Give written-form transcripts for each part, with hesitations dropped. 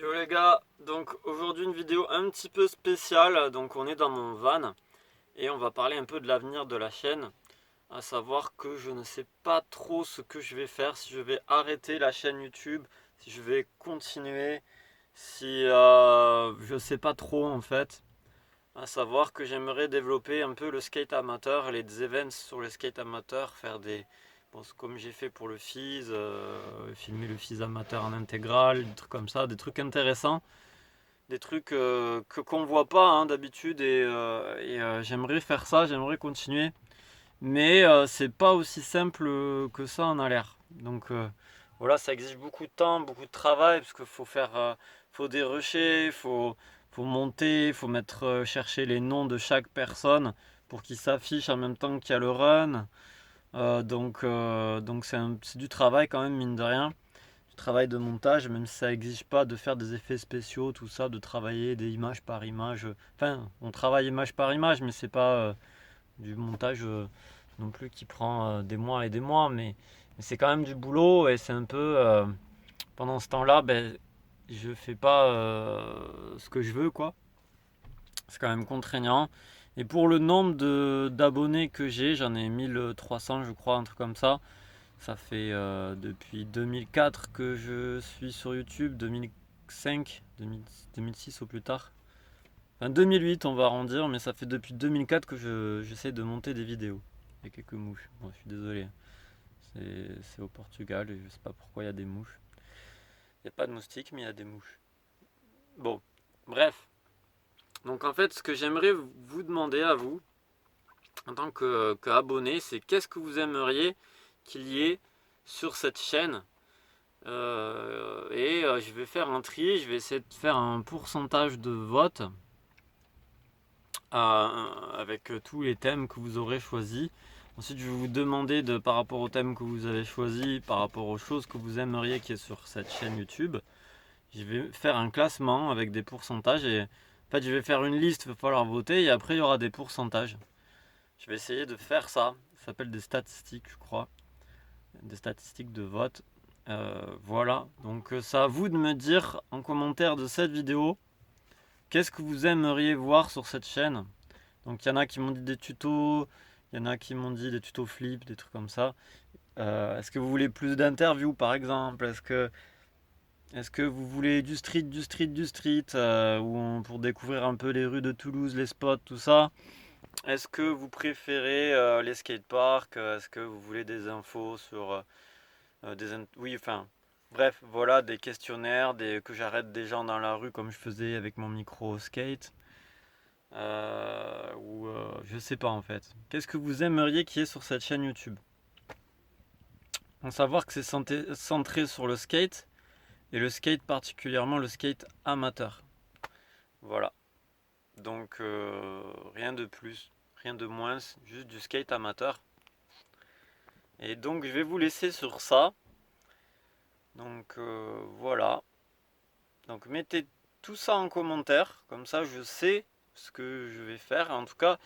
Yo les gars, donc aujourd'hui une vidéo un petit peu spéciale, donc on est dans mon van et on va parler un peu de l'avenir de la chaîne, à savoir que je ne sais pas trop ce que je vais faire, si je vais arrêter la chaîne YouTube, si je vais continuer, si je sais pas trop en fait, à savoir que j'aimerais développer un peu le skate amateur, les events sur le skate amateur, faire des... Bon, comme j'ai fait pour le FIS, filmer le FIS amateur en intégrale, des trucs comme ça, des trucs intéressants des trucs que qu'on voit pas hein, d'habitude j'aimerais faire ça, j'aimerais continuer, mais c'est pas aussi simple que ça en a l'air. Donc voilà, ça exige beaucoup de temps, beaucoup de travail parce qu'il faut faire, faut dérocher, faut monter, faut mettre chercher les noms de chaque personne pour qu'ils s'affichent en même temps qu'il y a le run. Donc c'est du travail quand même mine de rien du travail de montage, même si ça exige pas de faire des effets spéciaux, tout ça, de travailler des images par image. Enfin, on travaille image par image, mais c'est pas du montage non plus qui prend des mois et des mois, mais c'est quand même du boulot et c'est un peu pendant ce temps-là, ben, je fais pas ce que je veux, quoi. C'est quand même contraignant. Et pour le nombre d'abonnés que j'ai, j'en ai 1300 je crois, un truc comme ça. Ça fait depuis 2004 que je suis sur YouTube, 2005, 2006 au plus tard. Enfin 2008 on va arrondir, mais ça fait depuis 2004 que j'essaie de monter des vidéos. Il y a quelques mouches. Bon, je suis désolé. C'est au Portugal et je sais pas pourquoi il y a des mouches. Il n'y a pas de moustiques, mais il y a des mouches. Bon, bref. Donc en fait, ce que j'aimerais vous demander à vous, en tant qu'abonné, c'est qu'est-ce que vous aimeriez qu'il y ait sur cette chaîne. Je vais faire un tri, je vais essayer de faire un pourcentage de vote avec tous les thèmes que vous aurez choisis. Ensuite, je vais vous demander par rapport aux thèmes que vous avez choisis, par rapport aux choses que vous aimeriez qu'il y ait sur cette chaîne YouTube. Je vais faire un classement avec des pourcentages et en fait, je vais faire une liste, il va falloir voter et après, il y aura des pourcentages. Je vais essayer de faire ça. Ça s'appelle des statistiques, je crois. Des statistiques de vote. Voilà, donc c'est à vous de me dire en commentaire de cette vidéo qu'est-ce que vous aimeriez voir sur cette chaîne. Donc il y en a qui m'ont dit des tutos, il y en a qui m'ont dit des tutos flip, des trucs comme ça. Est-ce que vous voulez plus d'interviews par exemple? Est-ce que vous voulez du street pour découvrir un peu les rues de Toulouse, les spots, tout ça? Est-ce que vous préférez les skateparks? Est-ce que vous voulez des infos sur oui, enfin, bref, voilà, des questionnaires, que j'arrête des gens dans la rue comme je faisais avec mon micro skate. Ou je sais pas en fait. Qu'est-ce que vous aimeriez qu'il y ait sur cette chaîne YouTube? En savoir que c'est centré sur le skate, et le skate particulièrement le skate amateur. Voilà. Donc rien de plus, rien de moins, juste du skate amateur. Et donc je vais vous laisser sur ça. Donc voilà. Donc mettez tout ça en commentaire, comme ça je sais ce que je vais faire. En tout cas,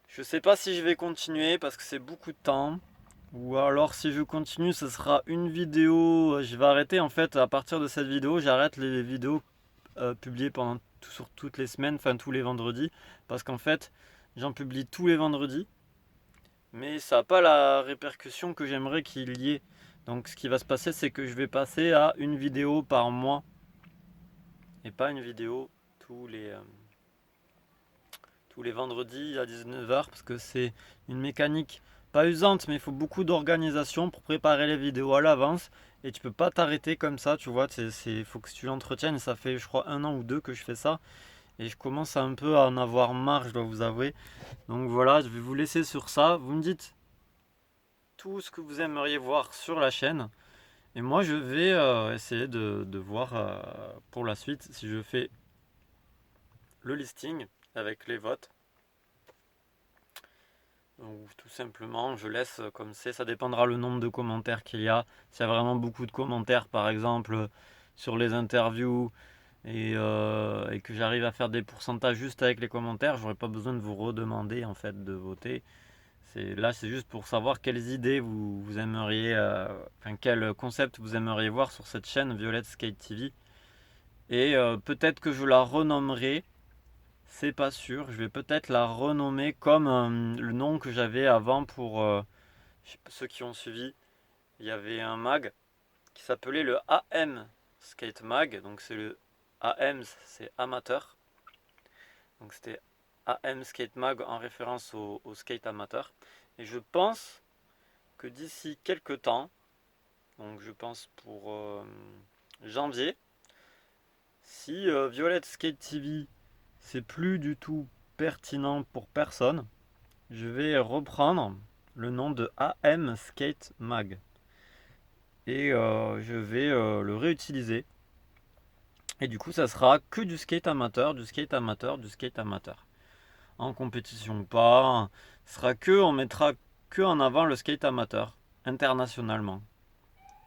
je sais pas si je vais continuer parce que c'est beaucoup de temps. Ou alors si je continue, ce sera une vidéo. Je vais arrêter en fait à partir de cette vidéo, j'arrête les vidéos publiées sur toutes les semaines, enfin tous les vendredis. Parce qu'en fait, j'en publie tous les vendredis. Mais ça n'a pas la répercussion que j'aimerais qu'il y ait. Donc ce qui va se passer, c'est que je vais passer à une vidéo par mois et pas une vidéo tous les, euh, tous les vendredis à 19h parce que c'est une mécanique pas usante, mais il faut beaucoup d'organisation pour préparer les vidéos à l'avance et tu peux pas t'arrêter comme ça, tu vois. Il faut que tu l'entretiennes et ça fait je crois 1 an ou 2 que je fais ça et je commence un peu à en avoir marre, je dois vous avouer. Donc voilà, je vais vous laisser sur ça. Vous me dites tout ce que vous aimeriez voir sur la chaîne. Et moi, je vais essayer de voir pour la suite si je fais le listing avec les votes. Ou tout simplement, je laisse comme c'est. Ça dépendra le nombre de commentaires qu'il y a. S'il y a vraiment beaucoup de commentaires, par exemple, sur les interviews, et que j'arrive à faire des pourcentages juste avec les commentaires, j'aurai pas besoin de vous redemander en fait de voter. Là, c'est juste pour savoir quelles idées vous aimeriez, enfin quel concept vous aimeriez voir sur cette chaîne Violette Skate TV. Et peut-être que je la renommerai, c'est pas sûr. Je vais peut-être la renommer comme le nom que j'avais avant pour ceux qui ont suivi. Il y avait un mag qui s'appelait le AM Skate Mag. Donc c'est le AM, c'est amateur. Donc c'était AM Skate Mag en référence au skate amateur. Et je pense que d'ici quelques temps, donc je pense pour janvier, si Violet Skate TV c'est plus du tout pertinent pour personne, je vais reprendre le nom de AM Skate Mag et je vais le réutiliser. Et du coup, ça sera que du skate amateur, du skate amateur, du skate amateur. En compétition ou pas, ce sera que, on mettra que en avant le skate amateur, internationalement.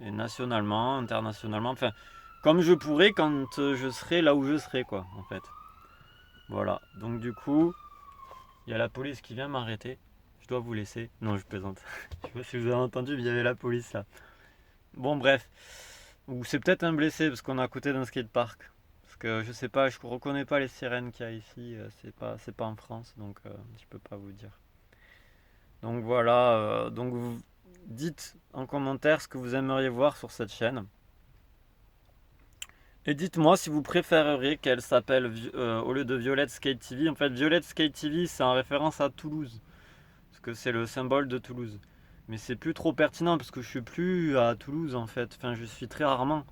Et nationalement, internationalement, enfin, comme je pourrais quand je serai là où je serai, quoi, en fait. Voilà, donc du coup, il y a la police qui vient m'arrêter. Je dois vous laisser. Non, je plaisante. Je sais pas si vous avez entendu, mais il y avait la police là. Bon, bref. Ou c'est peut-être un blessé parce qu'on est à côté d'un skatepark. Parce que je sais pas, je reconnais pas les sirènes qu'il y a ici. C'est pas en France, donc je peux pas vous dire. Donc voilà. Donc vous dites en commentaire ce que vous aimeriez voir sur cette chaîne. Et dites-moi si vous préféreriez qu'elle s'appelle au lieu de Violet Skate TV. En fait, Violet Skate TV, c'est en référence à Toulouse. Parce que c'est le symbole de Toulouse. Mais c'est plus trop pertinent parce que je suis plus à Toulouse en fait. Enfin, je suis très rarement.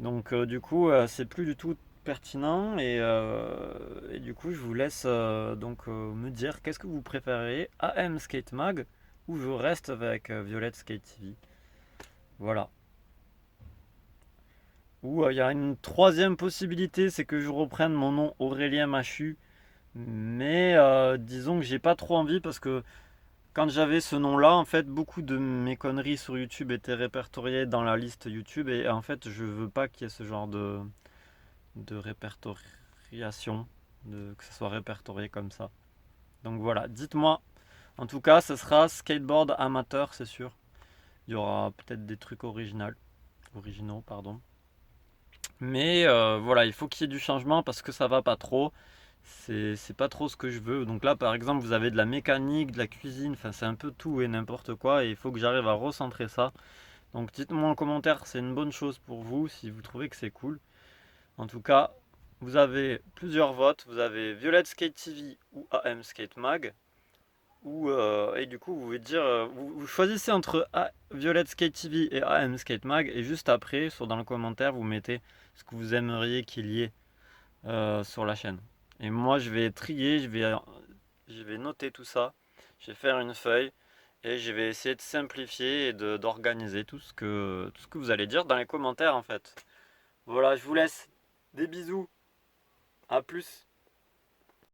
Donc du coup, c'est plus du tout pertinent et du coup, je vous laisse me dire qu'est-ce que vous préférez, AM Skate Mag ou je reste avec Violet Skate TV. Voilà. Ou il y a une troisième possibilité, c'est que je reprenne mon nom Aurélien Machu. Mais disons que j'ai pas trop envie parce que quand j'avais ce nom-là, en fait, beaucoup de mes conneries sur YouTube étaient répertoriées dans la liste YouTube et en fait, je veux pas qu'il y ait ce genre de répertoriation, que ce soit répertorié comme ça. Donc voilà, dites-moi. En tout cas, ce sera skateboard amateur, c'est sûr. Il y aura peut-être des trucs originaux, pardon. Mais voilà, il faut qu'il y ait du changement parce que ça va pas trop. C'est pas trop ce que je veux. Donc là, par exemple, vous avez de la mécanique, de la cuisine, enfin, c'est un peu tout et n'importe quoi. Et il faut que j'arrive à recentrer ça. Donc dites-moi en commentaire, c'est une bonne chose pour vous si vous trouvez que c'est cool. En tout cas, vous avez plusieurs votes. Vous avez Violet Skate TV ou AM Skate Mag. Et du coup, vous pouvez dire, vous choisissez entre Violet Skate TV et AM Skate Mag. Et juste après, dans le commentaire, vous mettez ce que vous aimeriez qu'il y ait sur la chaîne. Et moi, je vais trier, je vais noter tout ça. Je vais faire une feuille et je vais essayer de simplifier et d'organiser tout ce que vous allez dire dans les commentaires en fait. Voilà, je vous laisse. Des bisous. À plus.